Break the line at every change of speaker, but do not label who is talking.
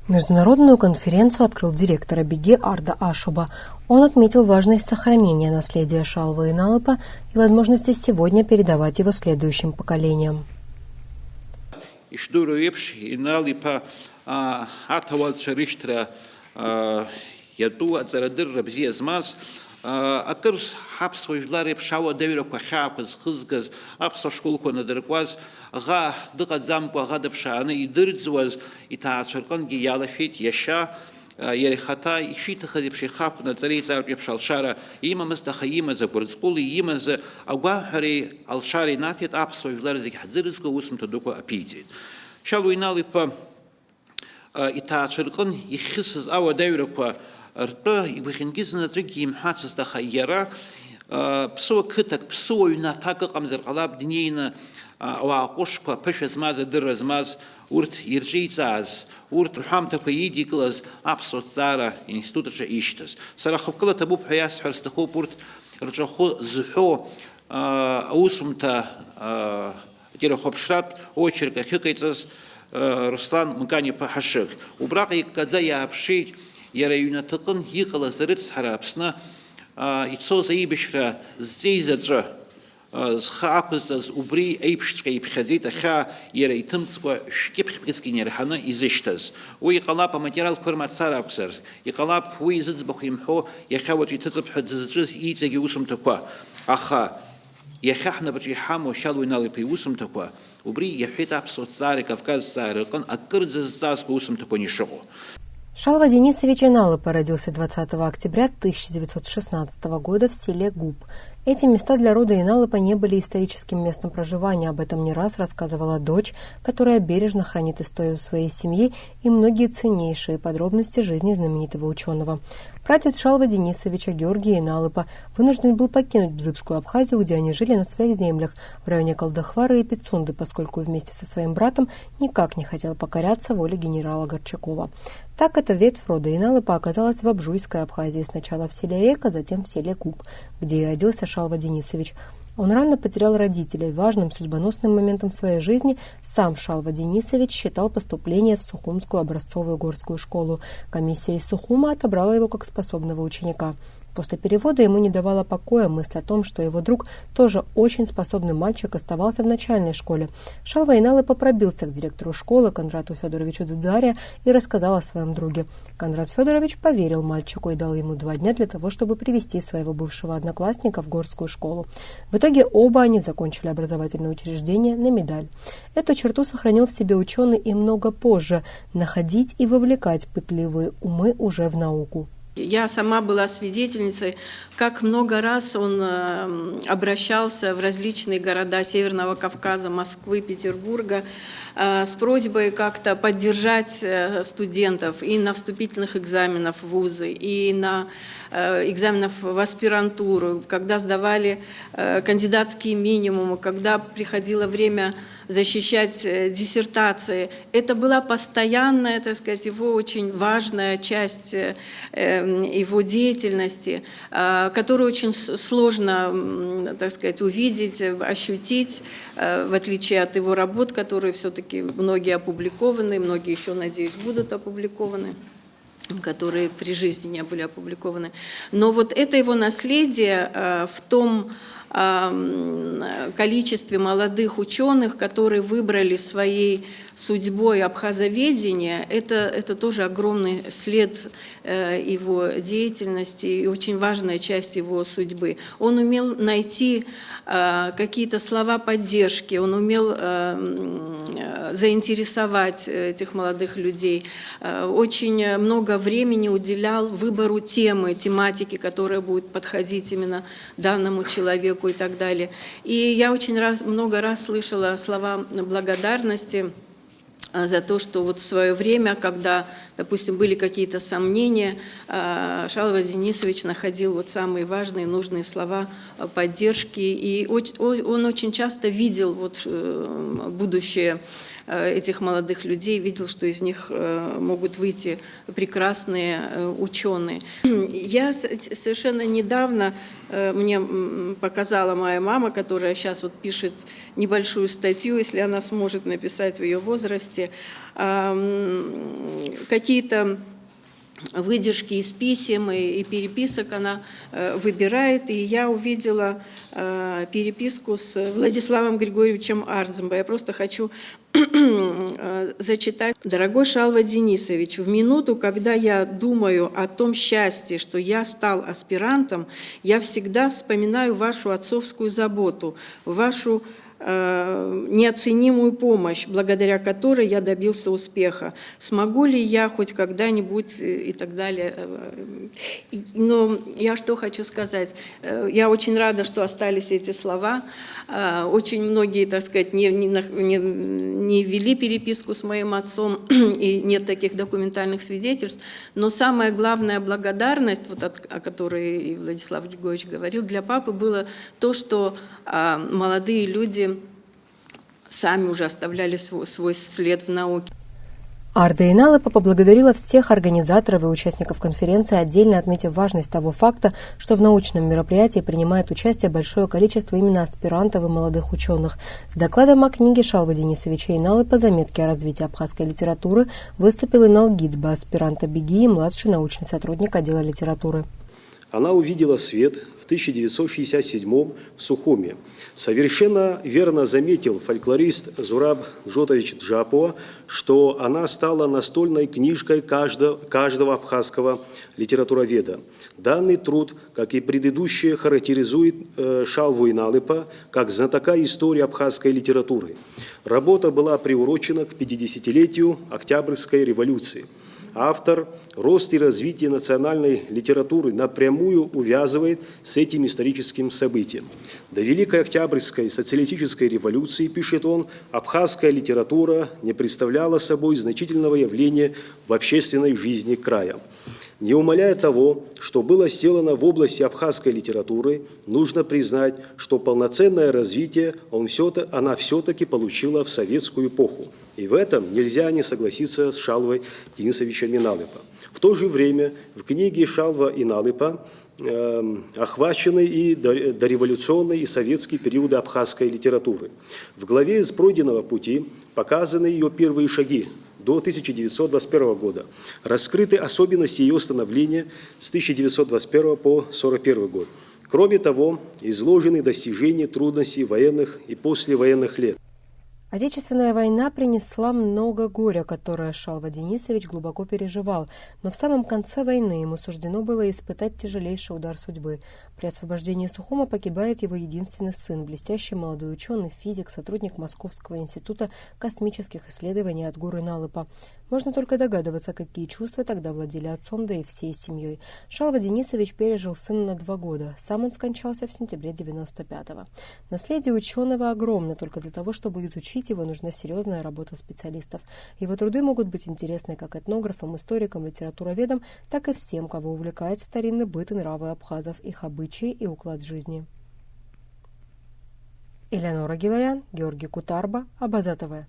Международную конференцию открыл директор Абиге Арда Ашуба. Он отметил важность сохранения наследия Шалвы Иналыпа и возможности сегодня передавать его следующим поколениям.
Акыр ҳаԥсуа жәлар еиԥш ауадаҩрақәа ахьаақәаз, хызгаз, аԥсуа школқәа надыркуаз, аӷа дыҟаӡамкәа, аӷа дыԥшааны идырӡуаз иҭаацәа рҟынгьы иалашәеит иашьа, иара ихаҭа ишиҭахыз еиԥш ихақәкны аҵареиҵаратә еиԥш алшара имамызт, аха имаз агәырҵҟәыли, имаз агәаҳәареи алшара инаҭеит, аԥсуа жәлар зегьы ҳӡырызго аусумҭа дуқәа аԥиҵеит. Шьалуа Инал-иԥа иҭаацәа рҟын ихьысыз ауадаҩрақәа ртәы игәаӷьынгьы аӡәгьы имҳәацызт, аха иара ԥсуа қыҭак, ԥсуа ҩнаҭак ыҟамзар ҟалап, днеины ауаа ҟәышқәа, ԥышәа змаз, адырра змаз, урҭ ирҿеиҵааз, урҭ рҳәамҭақәа идикылаз аԥсуа ҭҵаара институт аҿы ишьҭаз. Сара хықәкыла ҭабуп ҳәа иасҳәар сҭахуп, урҭ рҿахәы зҳәо аусумҭа ателехәаԥшратә очерк ахьыҟаиҵаз Руслан Мкан-иԥа Ҳашыг. Убраҟа иккаӡа иааԥшит иара иҩнаҭаҟын иҟалаз арыцҳара Аԥсны ицоз аибашьра зҵеизаҵәы зхы ақәызҵаз убри еиԥшҵәҟьа иԥхьаӡеит, ахьаа иара иҭымҵкәа шәкьыԥхьбӷьыцк инарҳаны изышьҭаз. Уи иҟалап аматериалқәа рмацара акәзар, иҟалап уи зыӡбахә имҳәо иахьа уаҵәы иҭыҵып ҳәа дзызҿыз иҵегь иусумҭақәа. Аха иахьа ҳнапаҿы иҳамоу Шьалуа Инал-иԥа иусумҭақәа, убри иаҳәеит аԥсуа ҭҵаареи Кавказ ҭҵаареи рҟын акырӡа зҵаазқәа усумҭақәа ишыҟоу.
Шалва Денисович Иналыпа родился 20 октября 1916 года в селе Губ. Эти места для рода Иналыпа не были историческим местом проживания. Об этом не раз рассказывала дочь, которая бережно хранит историю своей семьи и многие ценнейшие подробности жизни знаменитого ученого. Прадед Шалва Денисовича Георгий Иналыпа вынужден был покинуть Бзыбскую Абхазию, где они жили на своих землях в районе Колдахвары и Пицунды, поскольку вместе со своим братом никак не хотел покоряться воле генерала Горчакова. Так эта ветвь рода Иналыпа оказалась в Абжуйской Абхазии, сначала в селе Река, затем в селе Куб, где и родился Шалва Денисович. Он рано потерял родителей. Важным судьбоносным моментом своей жизни сам Шалва Денисович считал поступление в Сухумскую образцовую горскую школу. Комиссия из Сухума отобрала его как способного ученика. После перевода ему не давала покоя мысль о том, что его друг, тоже очень способный мальчик, оставался в начальной школе. Шалва Иналыпа пробился к директору школы Кондрату Федоровичу Дзидзария и рассказал о своем друге. Кондрат Федорович поверил мальчику и дал ему 2 дня для того, чтобы привести своего бывшего одноклассника в горскую школу. В итоге оба они закончили образовательное учреждение на медаль. Эту черту сохранил в себе ученый и много позже – находить и вовлекать пытливые умы уже в науку.
Я сама была свидетельницей, как много раз он обращался в различные города Северного Кавказа, Москвы, Петербурга с просьбой как-то поддержать студентов и на вступительных экзаменах в вузы, и на экзаменах в аспирантуру, когда сдавали кандидатские минимумы, когда приходило время защищать диссертации. Это была постоянная, так сказать, его очень важная часть его деятельности, которую очень сложно, так сказать, увидеть, ощутить, в отличие от его работ, которые все-таки многие опубликованы, многие еще, надеюсь, будут опубликованы, которые при жизни не были опубликованы. Но вот это его наследие в том количестве молодых ученых, которые выбрали своей судьбой абхазоведение, это тоже огромный след его деятельности и очень важная часть его судьбы. Он умел найти какие-то слова поддержки, он умел заинтересовать этих молодых людей, очень много времени уделял выбору тематики, которая будет подходить именно данному человеку и так далее. И я много раз слышала слова благодарности за то, что вот в свое время, когда, допустим, были какие-то сомнения, Шалва Денисович находил вот самые важные, нужные слова поддержки, и он очень часто видел вот будущее этих молодых людей, видел, что из них могут выйти прекрасные ученые. Я совершенно недавно мне показала моя мама, которая сейчас вот пишет небольшую статью, если она сможет написать в ее возрасте, какие-то выдержки из писем и переписок она выбирает, и я увидела переписку с Владиславом Григорьевичем Ардзембо. Я просто хочу зачитать. «Дорогой Шалва Денисович, в минуту, когда я думаю о том счастье, что я стал аспирантом, я всегда вспоминаю вашу отцовскую заботу, вашу неоценимую помощь, благодаря которой я добился успеха. Смогу ли я хоть когда-нибудь и так далее. Но я что хочу сказать. Я очень рада, что остались эти слова. Очень многие, так сказать, не вели переписку с моим отцом, и нет таких документальных свидетельств. Но самая главная благодарность, вот о которой и Владислав Григорьевич говорил, для папы было то, что молодые люди сами уже оставляли свой след в науке.
Арда Иналыпа поблагодарила всех организаторов и участников конференции, отдельно отметив важность того факта, что в научном мероприятии принимает участие большое количество именно аспирантов и молодых ученых. С докладом о книге Шалвы Денисовича Иналыпа «Заметки о развитии абхазской литературы» выступил Инал Гидзба, аспиранта БИГИ и младший научный сотрудник отдела литературы.
Она увидела свет в 1967 в Сухуме. Совершенно верно заметил фольклорист Зураб Джотович Джапо, что она стала настольной книжкой каждого абхазского литературоведа. Данный труд, как и предыдущие, характеризует Шалву Иналыпа как знатока истории абхазской литературы. Работа была приурочена к 50-летию Октябрьской революции. Автор рост и развитие национальной литературы напрямую увязывает с этим историческим событием. До Великой Октябрьской социалистической революции, пишет он, абхазская литература не представляла собой значительного явления в общественной жизни края. Не умаляя того, что было сделано в области абхазской литературы, нужно признать, что полноценное развитие она все-таки получила в советскую эпоху. И в этом нельзя не согласиться с Шалвой Денисовичем Иналыпа. В то же время в книге Шалва Иналыпа охвачены и дореволюционные и советские периоды абхазской литературы. В главе из пройденного пути показаны ее первые шаги до 1921 года. Раскрыты особенности ее становления с 1921 по 1941 год. Кроме того, изложены достижения, трудности военных и послевоенных лет.
Отечественная война принесла много горя, которое Шалва Денисович глубоко переживал, но в самом конце войны ему суждено было испытать тяжелейший удар судьбы. При освобождении Сухума погибает его единственный сын, блестящий молодой ученый, физик, сотрудник Московского института космических исследований Атгур Иналыпа. Можно только догадываться, какие чувства тогда владели отцом, да и всей семьей. Шалва Денисович пережил сына на 2 года. Сам он скончался в сентябре 1995-го. Наследие ученого огромно, только для того, чтобы изучить его, нужна серьезная работа специалистов. Его труды могут быть интересны как этнографам, историкам, литературоведам, так и всем, кого увлекает старинный быт и нравы абхазов, их обычаи и уклад жизни. Элеонора Гилаян, Георгий Кутарба, Абаза ТВ.